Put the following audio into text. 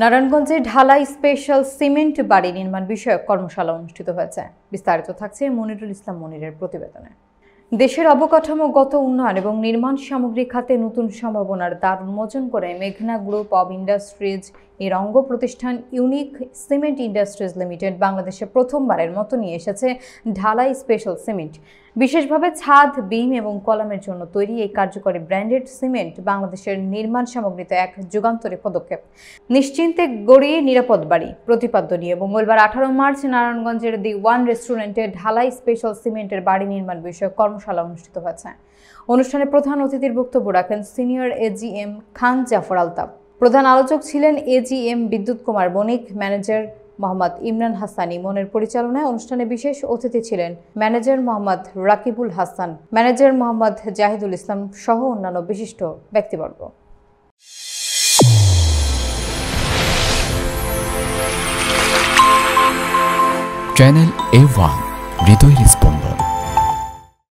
নারায়ণগঞ্জে ঢালাই special cement বাড়ি নির্মাণ বিষয়ক কর্মশালা অনুষ্ঠিত হয়েছে। বিস্তারিত থাকছে মনিরুল ইসলাম মনিরের প্রতিবেদনে। দেশের অবকাঠামোগত উন্নয়ন এবং নির্মাণ সামগ্রী খাতে নতুন সম্ভাবনার দ্বার উন্মোচন করে মেঘনা গ্রুপ অব ইন্ডাস্ট্রিজ এর অঙ্গ প্রতিষ্ঠান ইউনিক সিমেন্ট ইন্ডাস্ট্রিজ লিমিটেড বাংলাদেশে প্রথমবারের মতো নিয়ে এসেছে ঢালাই স্পেশাল সিমেন্ট। বিশেষভাবে ছাদ, বিম এবং কলামের জন্য তৈরি এই কার্যকরী ব্র্যান্ডেড সিমেন্ট বাংলাদেশের নির্মাণ সামগ্রীতে এক যুগান্তরী পদক্ষেপ। নিশ্চিন্তে গড়িয়ে নিরাপদ বাড়ি প্রতিপাদ্য নিয়ে মঙ্গলবার 18 মার্চ নারায়ণগঞ্জের দি ওয়ান রেস্টুরেন্টে ঢালাই স্পেশাল সিমেন্টের বাড়ি নির্মাণ বিষয়ক কর্মশালা অনুষ্ঠিত হয়েছে। অনুষ্ঠানে প্রধান অতিথির বক্তব্য রাখেন সিনিয়র এজিএম খান জাফর আলতাফ। প্রধান আলোচক ছিলেন এজিএম বিদ্যুৎ কুমার বণিক, ম্যানেজার মোহাম্মদ ইমরান হাসান ইমনের পরিচালনায় অনুষ্ঠানে বিশেষ অতিথি ছিলেন ম্যানেজার মোহাম্মদ রাকিবুল হাসান, ম্যানেজার মোহাম্মদ জাহিদুল ইসলাম সহ অন্যান্য বিশিষ্ট ব্যক্তিবর্গ। চ্যানেল A1 হৃদয়ের স্পন্দন।